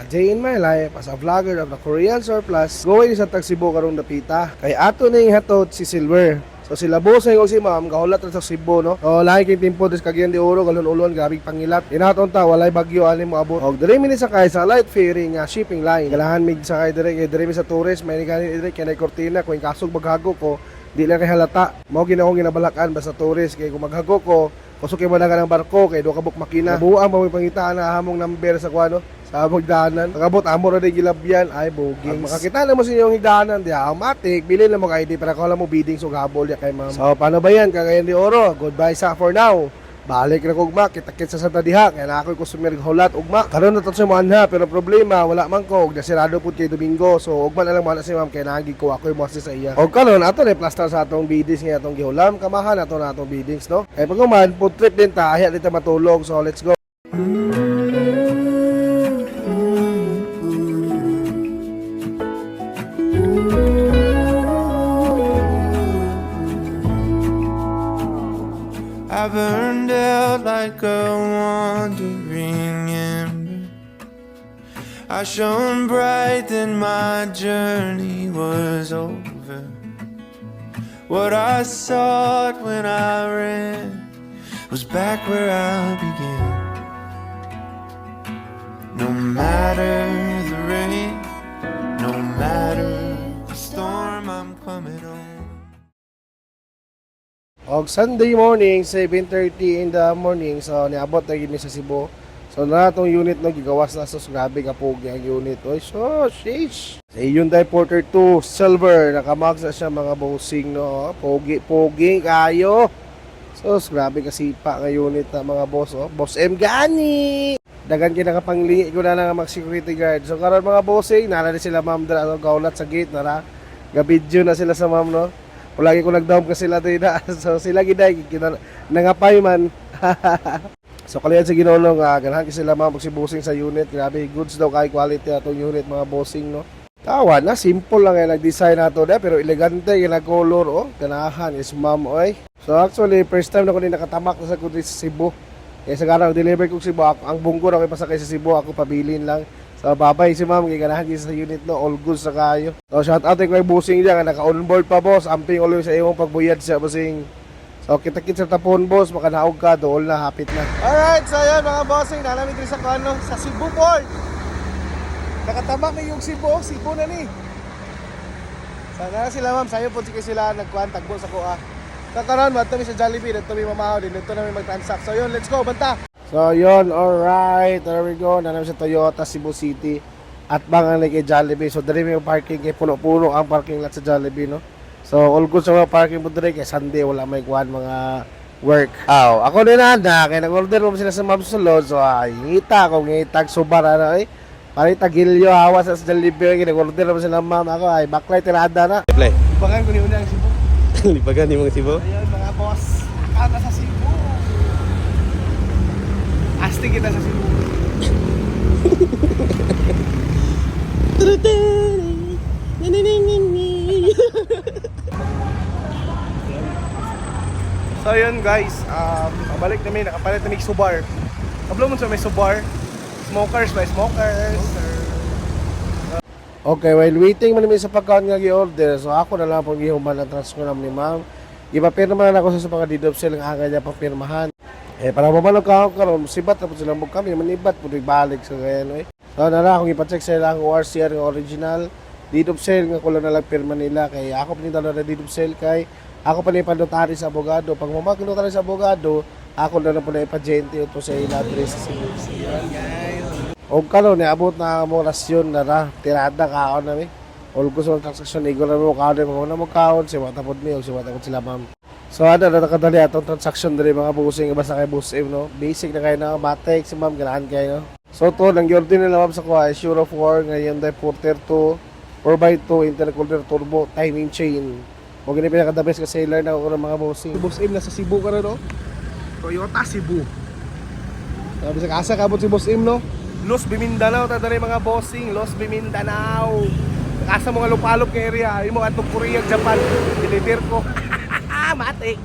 A day in my life as a vlogger of the Korean surplus, going sa Cebu karong dapita. Kay ato ning hatod si Silver. So sila Boseng o si Ma'am gahulat ra sa Cebu no. So lahi kay timpo des kagyan di oro galon-ulon grabe pangilat. Inaton ta walay bagyo ani mo abot. Og diri mi ni sakay sa light ferry nga shipping line. Galahan mig sakay diri mi sa tourist may gani diri kay kortina kung kasog maghago ko di lang kay halata. Mao ginawong ginabalakan basta tourist kay kung maghago ko kusog kay madagan ng barko kay do kabuk makina. Buang mo pangitaan na hamong number sa kuano. Sa higdanan, pagabot amo ra di gilabyan ay boging. Makakita na mo sa inyong higdanan di automatic, bilhin na mo ka ID para kala mo bidding so gabol ya kay ma'am. So paano ba yan? Kagayan di oro. Goodbye sa for now. Balik na kog mak, kita-kit sa Santa Diha kay na ako'y customer hulat ugma. Karon na to sa manha pero problema wala man ko og nasirado pud kay Domingo. So ugma na lang man si ma'am kay naagi ko ako'y mo sa iya. Og karon ato na plaster sa atong biddings nga atong gihulam kamahan ato na atong biddings no. Kay pagkuman food trip din ta, ahi dito matulog. So let's go. I burned out like a wandering ember. I shone bright, then my journey was over. What I sought when I ran was back where I began. No matter the rain, no matter the storm, I'm coming home. Og Sunday morning, 7:30 in the morning, so niabot na gid mi sa Cebu. So na tong unit no gigawas na so grabe ka pogi ang unit. Oy, so sheesh. Sa Hyundai Porter 2 Silver, nakamax na siya mga bossing no. Pogi kayo. So grabe ka sipa nga unit na mga boss oh. Boss M gani. Dagan kay nakapanglingi ko na nga mag security guard. So karon mga bossing, nara sila ma'am dra gaulat sa gate nara. Ga-video na sila sa ma'am no. Lagi ko nag-down kasi sila tayo na. So sila giday, nangapay man. So kalian sa ginoo nga, ganahan kasi sila mga magsibusing sa unit. Grabe, goods daw kay quality na itong unit mga bossing no. Tawa na, simple lang yung nag-design na ito pero elegante yung nag-color oh. Ganahan is ma'am oy. So actually, first time na ko din nakatamak na sa kundi sa Cebu. Kaya sa garang deliver ko sa Cebu, ang bunggo na ko pasakay sa Cebu, ako pabilin lang. So babay si ma'am, ganahan din sa unit no, all goods sa kayo. So shout out kay bossing diyan, naka-onboard pa boss, amping always sa imong pagbuyad siya bossing. So kita-kit sa tapon boss, makanaog ka, dool na, hapit na. Alright, so yan mga bossing, nalamig din sa kano, sa Cebu Port. Nakatamak na yung Cebu na ni. Sana sila ma'am, sayo po sila nagkuhan, tagbo sa kuha. Kakaroon, madto mi sa Jollibee, dito mi mamahaw din, dito namin mag-transact. So yun, let's go, banta! So yun, alright, there we go. Nanam sa Toyota, Cebu City. At bangang kay Jollibee. So dali may parking kay puno-puno ang parking lot sa Jollibee no. So all good sa mga parking po dali kay Sunday wala may kuhan mga work. Ako din na kay nag-order mo sila sa Ma'am Sulod. So ngita ako ngitag subar ano eh. Pare tagilyo hawas sa Jollibee kay nag-order mo sila ma'am ako ay backlight tirada na. Play. Libagan ko ni unang Cebu. Libagan ni mga Cebu. Ayun mga boss. Kata sa Cebu. Asti kita sa Cebu. So yun guys, pabalik kami, nakapalit kami Subar. Kablo mo sa may Subar. Smokers by smokers. Okay, while waiting man namin sa pagkaon nga gi-order, so ako na lang pong gihuman ang transfer namin ni ma'am. Ipapirmahan ako sa mga deed of sale nga aga niya papirmahan. Para mabalog ka ako karon, sibat na po silang bug kami, manibat po balik sa ganyan. So nara, kung ipacheck sa ilang ORCR nga original, deed of sale nga kulang na lang pirma nila, kay ako pinita na deed of sale kay, ako pa na ipanotary sa abogado. Pag mamakilotary sa abogado, ako na po na ipagente ito sa ilang address. O karon, niabot na mo rasyon na ra, tirada kaon namin. All gusto ng transaction, igor na mo kaon, mga mo kaon, si watapod mi, o si watapod sila ma'am. So ano na nakadali atong transaction dali mga busing basta kay Boss M no. Basic na kayo na batek si ma'am ganahan kayo no. So to nang order nila ma'am sa kuha Sure of War nga Hyundai Porter 2 4x2 intercooler turbo timing chain. Mo gani pinaka the best ka seller na ko mga busing. Boss M na sa Cebu ka no. Toyota Cebu. Sabi sa asa kabot si Boss M no. Los Bimindanao ta dali mga bossing, Los Bimindanao. Asa mga lupalop nga area, imo atong Korea, Japan, deliver ko. Mate.